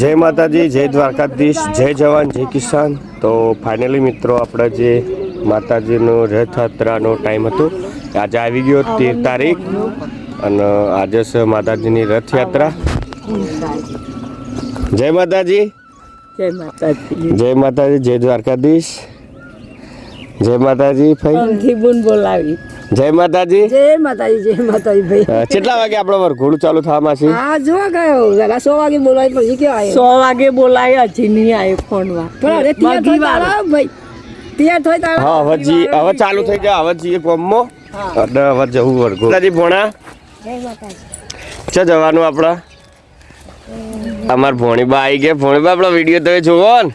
જય માતાજી, જય દ્વારકાધીશ, જય જવાન, જય કિસાન. તો ફાઇનલી મિત્રો આપણે જે માતાજીનો રથયાત્રાનો ટાઈમ હતો આજે આવી ગયો 13 તારીખ અને આજે છે માતાજીની રથયાત્રા. જય માતાજી, જય માતાજી, જય માતાજી, જય દ્વારકાધીશ, જય માતાજી. ભાઈ બોન બોલાવી જય માતાજી, જય માતાજી, જય માતાજી ભાઈ. કેટલા વાગે આપણે વરઘોડું ચાલુ થવામાં છે? હા જો ગયો જરા 100 વાગે બોલાવી પછી કે આયો 100 વાગે બોલાય હજી નહીં આવ્યો ફોનમાં પણ અરે તી વાળા ભાઈ તૈયાર થઈ તારા. હા હવે ચાલુ થઈ ગયા. હવે જઈએ કોમમાં અને હવે જવું વરઘોડું. માતાજી ભોણા જય માતાજી. ચા જવાનું આપણા અમાર ભોણીબા આવી ગયા. ભોણીબા આપણો વિડીયો તમે જોવો ને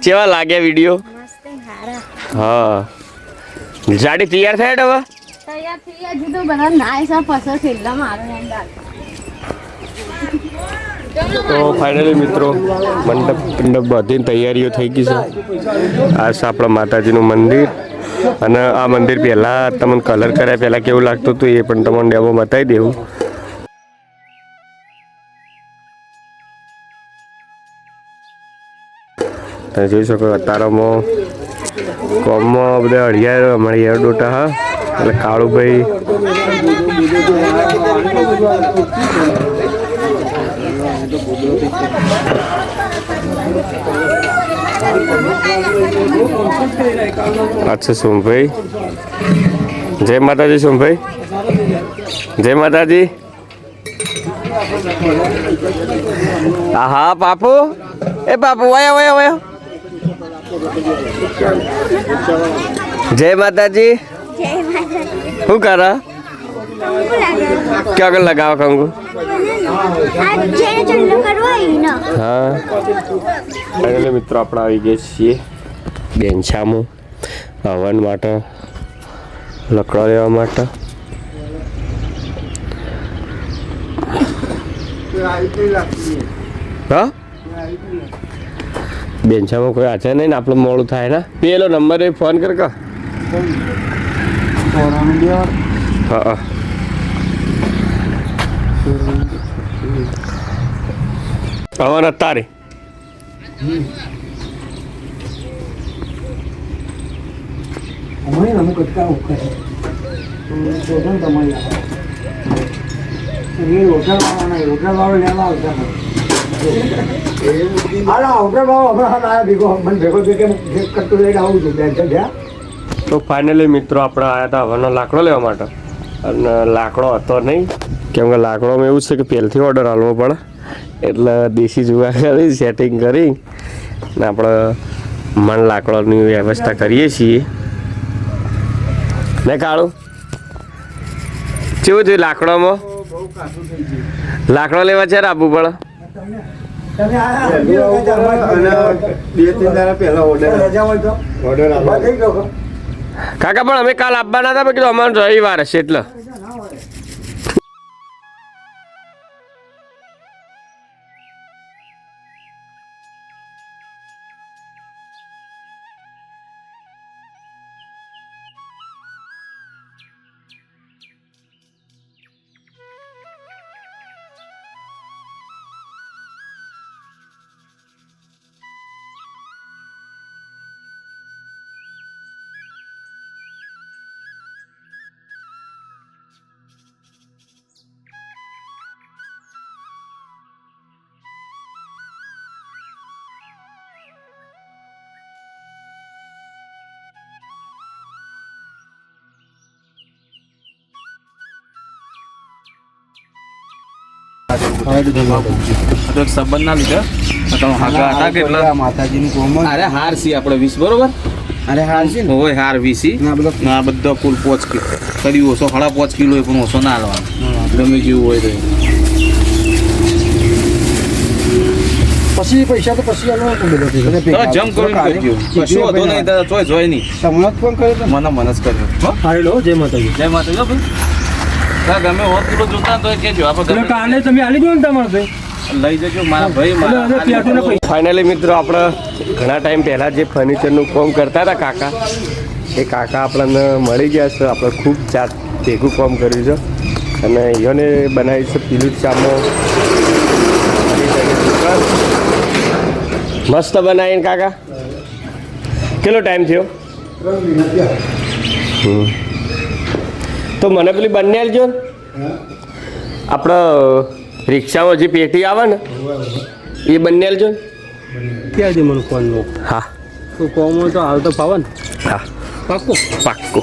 કેવા લાગ્યા વિડીયો? હા જાડી તૈયાર થાય હવે તૈયાર થઈ ગયા જીતો બધા નાય સા પસર છેલ્લા મારો અંદર. તો ફાઇનલી મિત્રો મંડપ બધી તૈયારીઓ થઈ ગઈ છે. આ છે આપણા માતાજીનું મંદિર અને આ મંદિર પહેલાં તમને કલર કર્યા પહેલાં કેવું લાગતું હતું એ પણ તમને ડેમો બતાવી દેવું. તમે જોઈ શકો અત્યારમાં કોમમાં બધા હળિયાર અમારી ડોટા હા એટલે કાળુભાઈ અચ્છા સોમભાઈ. જય માતાજી સોમભાઈ, જય માતાજી. હા બાપુ, એ બાપુ વયો વયો વયો. જય માતાજી. શું કરા? ક્યાં આગળ લગાવો કંગુ? હા એટલે મિત્રો આપણે આવી ગયા છીએ બેનછામાં હવન માટે લકડા લેવા માટે. હા બેનછામાં કોઈ આચા નહીં ને આપણે મોડું થાય ને. પેલો નંબર એ ફોન કર કા. હા હવન અત્યારે તો ફાઇનલી મિત્રો આપણે આવ્યા હતા હવનનો લાકડો લેવા માટે અને લાકડો હતો નહીં કેમ કે લાકડોમાં એવું છે કે પહેલથી ઓર્ડર હાલવો પડે એટલે દેશી જુગાર કરી સેટિંગ કરી ને આપણે મન લાકડોની વ્યવસ્થા કરીએ છીએ ને. કાળું કેવું થયું લાકડોમાં? લાકડો લેવા છે આપવું પડે. કાકા પણ અમે કાલ આપવાના હતા કીધું અમારો રવિવાર હશે એટલે. સંબંધ ના લીધા માતાજીનું કોમ. અરે હાર સી આપણે 20 બરોબર. અરે હાર છે ને હોય હાર 20 ના બધો કુલ 5 કિલો કરી ઓછો 5.5 કિલો પણ ઓછો ના હાલવાનો ગમે જેવું હોય તો. પછી પૈસા તો પછી જમ કરી કશું હતો નહીં તો જોઈ નહીં. તમને ફોન કર્યો મને જ કર્યો. હાલો જય માતાજી. જય માતાજી ભાઈ. ગમે હોત કિલો જોતા તો કેજો આપણે કાલે તમે આલી દો ને તમારો ભાઈ લઈ જજો મારા ભાઈ. ફાઇનલી મિત્રો આપણે ઘણા ટાઈમ પહેલાં જે ફર્નિચરનું કામ કરતા હતા કાકા એ કાકા આપણને મળી ગયા છે. આપણે ખૂબ ચાર ભેગું કામ કર્યું છે અને એને બનાવી છે પીલું ચામો સરસ મસ્ત બનાવીને કાકા કેટલો ટાઈમ થયો તો મને પેલી બંને આલજો ને આપણે રિક્ષામાં જે પેટી આવે ને એ બંને આલજો ને ક્યાં દે મને ફોનનો હા તો કોમો તો હાલ તો ફાવન હા પાક્કો પાક્કો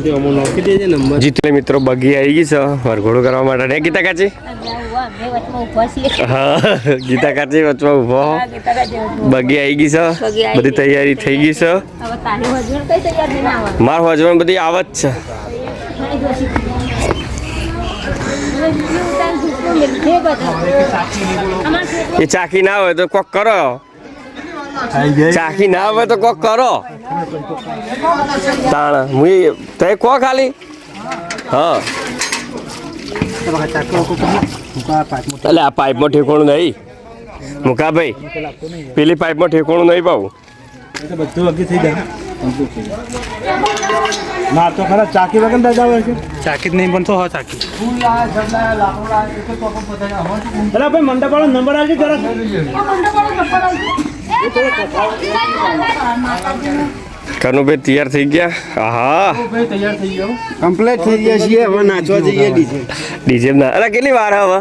તે અમો નાખી દેજે નંબર જીતલે મિત્રો બગી આવી ગઈ છે વરઘોડું કરવા માટે ને ગીતા કાચી હા ગીતા કાચી વચમાં ઊભો બગી આવી ગઈ છે બધી તૈયારી થઈ ગઈ છે માર હજમાં બધી આવત છે એ ચાકી ના હોય તો કોક કરો ચાકી ના હોય તો કોક કરો તાણ હું તે કો ખાલી હા એટલે આ પાઇપમાં ઠેકોણું નહીં મુકા ભાઈ પેલી પાઇપમાં ઠેકોણું નહીં પાવું બધું અગી થઈ જાય ના તો ખરા ચાકી વગર દાદા આવે છે ચાકી જ નહીં બનતો હા ચાકી અરે ભાઈ મંડપ વાળો નંબર આવજો જરા કનુભાઈ તૈયાર થઈ ગયા હા તૈયાર થઈ ગયો કમ્પ્લીટ થઈ ગયા છીએ હવે નાચવા જઈએ ડીજે ના અરે કેટલી વાર હવે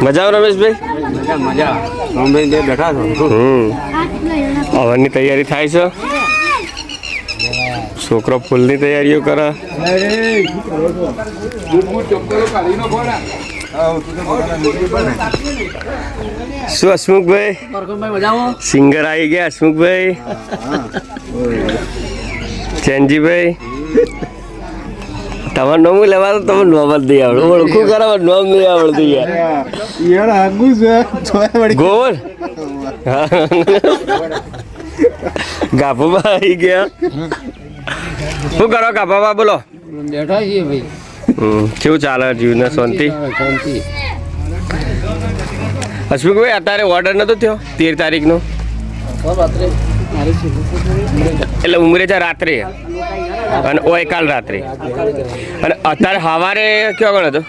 મજા આવે રમેશભાઈ મજા મજા બેઠા છો હવનની તૈયારી થાય છે છોકરો ફૂલની તૈયારીઓ કરે શું હસમુખભાઈ સિંગર આવી ગયા હસમુખભાઈ ચેનજીભાઈ તમારું નામ લેવા તો તમે નોમ જ નહીં આવડે ઓળખું કરાવો નોમ નહીં આવડતું યાર આગું છે ગોળ ગાભુબા આવી ગયા શું કરો ગાભાબા બોલો બેઠા છીએ ભાઈ કેવું ચાલે જીવને શાંતિ હસમુખભાઈ અત્યારે ઓર્ડર નતો થયો 13 તારીખનો એટલે ઉમરેજા રાત્રે અને ઓય કાલ રાત્રે અને અત્યારે સવારે કયો ગણ હતો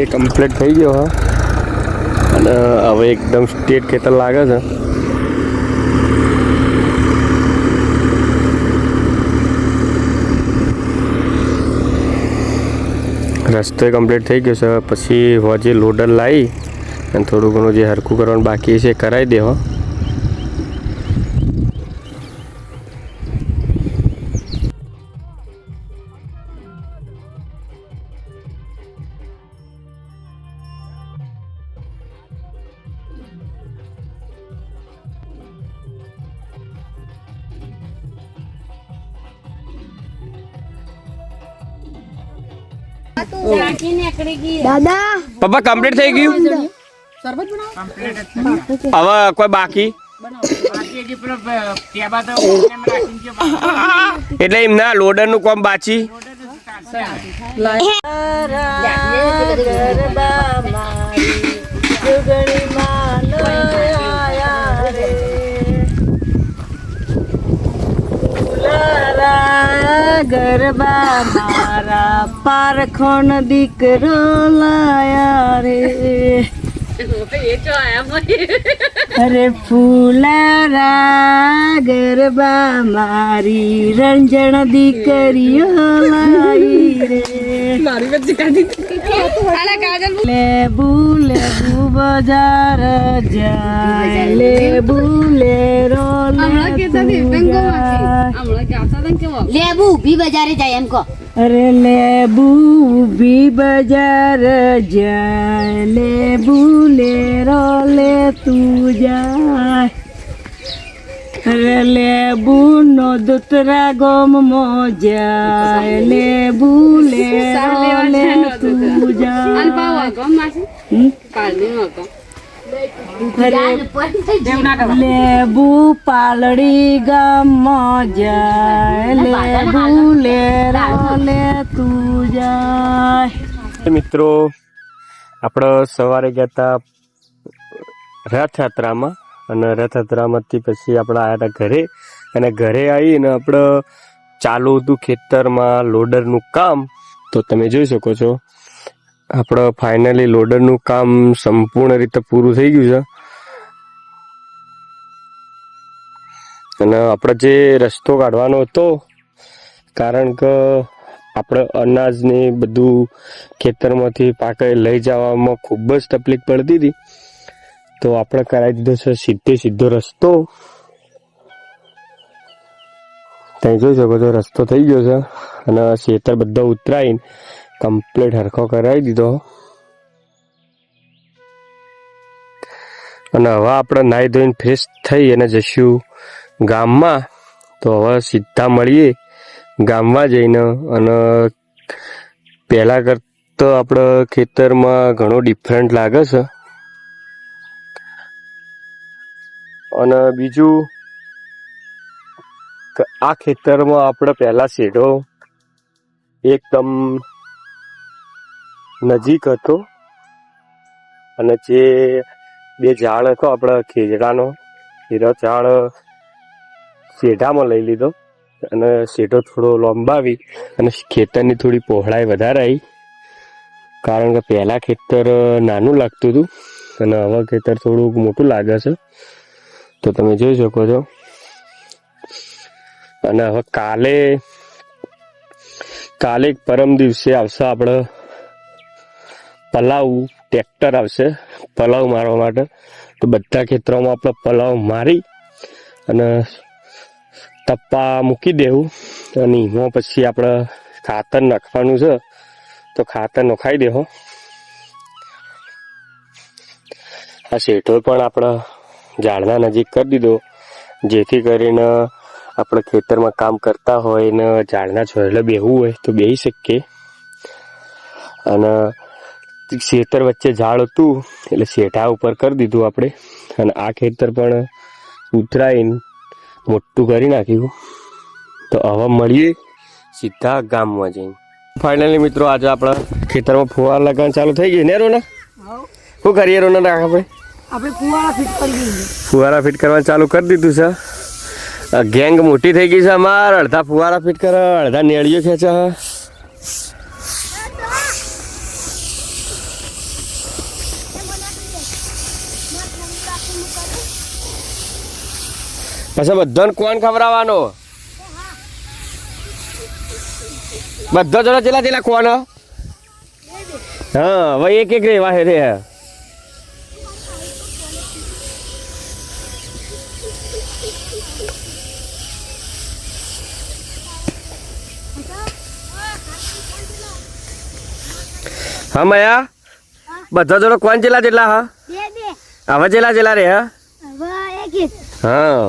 કમ્પ્લીટ થઈ ગયો હા અને હવે એકદમ સ્ટેટ ખેતર લાગે છે રસ્તો કમ્પ્લીટ થઈ ગયો છે પછી હોજે લોડર લાવી અને થોડું ઘણું જે હરખું કરવાનું બાકી છે કરાવી દે હો દાદા પપ્પા કમ્પ્લીટ થઈ ગયું હવે કોઈ બાકી એટલે એમના લોડર નું કોમ બાચી ગરબા મારા પારખોન દીકરો લાયા રે અરે ફૂલારા ગરબા મારી રંજણ દીકરીઓ લાઈ રે લેબુ લેબુ બજાર જાય લેબુ લેરો લેબુ ઊભી બજારે જાય એમ કહો. અરે લેબુ ઊભી બજાર જાય લેબુ લેરો લે તું જાય અરે લેબુ નો દુતરા ગોમ મો જાય લેબુ લેરો લે તું જાય લેબુ પાલડી ગામમાં જાય લેબુ લેરો લે તું જાય મિત્રો આપણે સવારે ગયા હતા રથયાત્રામાં અને રથયાત્રામાંથી પછી આપણે આવ્યા હતા ઘરે અને ઘરે આવીને આપણે ચાલુ હતું ખેતરમાં લોડરનું કામ તો તમે જોઈ શકો છો આપણે ફાઇનલી લોડરનું કામ સંપૂર્ણ રીતે પૂરું થઈ ગયું છે અને આપણે જે રસ્તો કાઢવાનો હતો કારણ કે આપણે અનાજને બધું ખેતરમાંથી પાકે લઈ જવામાં ખૂબ જ તકલીફ પડતી હતી તો આપણે કરાવી દીધો છે સીધો રસ્તો તમે જોઈ શકો છો રસ્તો થઈ ગયો છે અને ખેતર બધો ઉતરાઈને કમ્પ્લીટ હરખો કરાવી દીધો અને હવે આપણે નાહી ધોઈને ફ્રેશ થઈ અને જઈશું ગામમાં તો હવે સીધા મળીએ ગામમાં જઈને અને પહેલાં કરતાં આપણે ખેતરમાં ઘણો ડિફરન્ટ લાગે છે અને બીજું કે આ ખેતરમાં આપણે પહેલાં શેઢો એકદમ નજીક હતો અને જે બે ઝાડ હતો આપણા ખેજડાનો એ ઝાડ શેઢામાં લઈ લીધો અને શેઢો થોડો લંબાવી અને ખેતરની થોડી પહોળાઈ વધારાઈ કારણ કે પહેલાં ખેતર નાનું લાગતું હતું અને હવે ખેતર થોડુંક મોટું લાગે છે તો તમે જોઈ શકો છો અને હવે કાલે પરમ દિવસે આવશે આપણે પલાવ ટ્રેક્ટર આવશે પલાવ મારવા માટે તો બધા ખેતરોમાં આપણે પલાવ મારી અને તપ્પા મૂકી દેવું અને એમાં પછી આપણે ખાતર નાખવાનું છે તો ખાતર નખાઈ દેવો આ શેઠો પણ આપણે ઝાડના નજીક કરી દીધો જેથી કરીને આપણે ખેતરમાં કામ કરતા હોય ને ઝાડના છોડલે બેહવું હોય તો બેસી શકીએ અને ખેતર વચ્ચે ઝાડ હતું એટલે શેઠા ઉપર કરી દીધું આપણે અને આ ખેતર પણ ઉતરાઈને મોટું કરી નાખ્યું તો હવે મળીએ સીધા ગામમાં જઈને ફાઇનલી મિત્રો આજે આપણા ખેતરમાં ફુવારા લગાવવાનું ચાલુ થઈ ગઈ ને રોના શું કરીએ રોના આપણે ફુવારા ફિટ કરવાનું ચાલુ કરી દીધું છે ગેંગ મોટી થઈ ગઈ છે અમારે અડધા ફુવારા ફિટ કરે અડધા નેળીઓ ખેંચે પછી બધાને કોણ ખવડાવવાનો બધા જોડે ચેલા કોણ હા હવે એક રેવા હે રે હા મયા બધા જોડે કોણ જેટલા હા હવે જેલા રે હા હા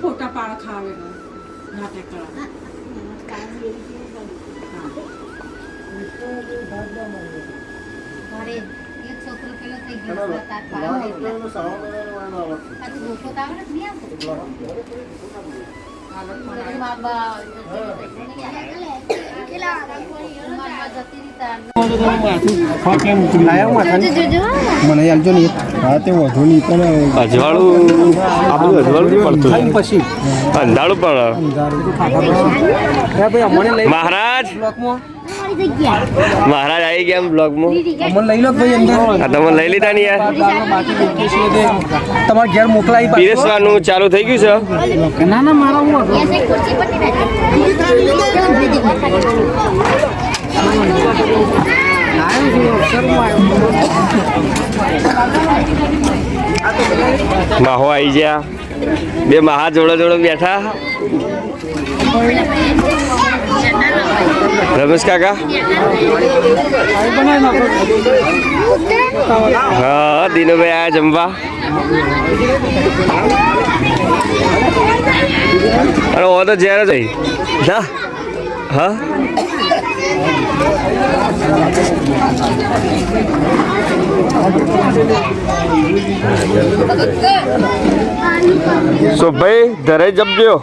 ફોટા પાડ ખાવે નાટક અરે, એક છોકરો પેલો થઈ ગયો છે, તાર પાડો એટલે. પાછું ભૂખો તો આવે ને, નહીં આવતો? મા બા મને આલજો ને હા તે વધુ નહીં પણ અજવાળું આપણું અજવાળું નહીં પડતું પછી અંધારું પણ ભાઈ અમને લઈ મહારાજ બ્લોકમાં મહારાજ આવી ગયા એમ બ્લોગમાં અમને લઈ લો ભાઈ અંદર આ તમે લઈ લીધા ને યાર બાકી મૂકીએ છીએ તે તમારા ઘેર મોકલાવી પાછું. પીરસવાનું ચાલુ થઈ ગયું છે ના ના મારા હું હતો. ऐसे कुर्सी पर नहीं માહો આવી ગયા બે મહા જોડે જોડે બેઠા રમેશ કાકા હા દિનુભાઈ આયા જમવા અરે ઓ તો જ્યારે જઈ ના હા સો ભાઈ ઘરે જમજો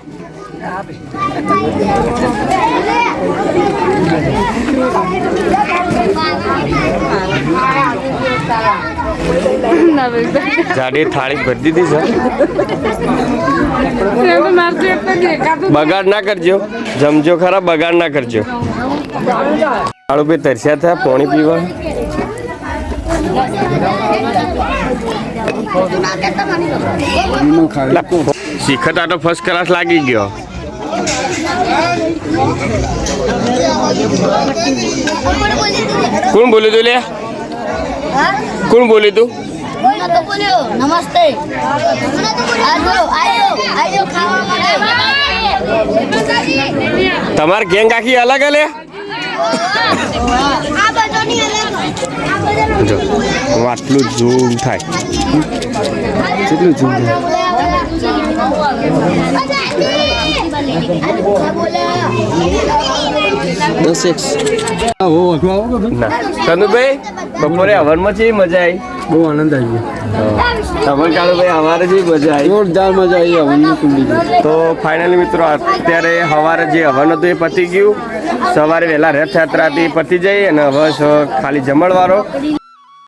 જાડી થાળી ભરી દીધી છે બગાડ ના કરજો જમજો ખરા બગાડ ના કરજો કાળું ભાઈ તરસ્યા થયા પાણી પીવા શીખતા તો ફર્સ્ટ ક્લાસ લાગી ગયો કોણ બોલ્યું તું લે કોણ બોલ્યું તું तो बोलो नमस्ते आयो खावा તમારે ગેંગ આખી અલગ હલે જો આટલું ઝૂમ થાય કેટલું ઝૂમ ના કનુભાઈ બપોરે હવનમાં છે મજા આવી બહુ આનંદ આવી ગયો તમને કાળુભાઈ અમારે જે મજા આવી જોરદાર મજા આવી હવનની કુંડી તો ફાઇનલી મિત્રો અત્યારે સવારે જે હવન હતું એ પતી ગયું સવારે વહેલા રથયાત્રાથી પતી જઈ અને હવે ખાલી જમણવારો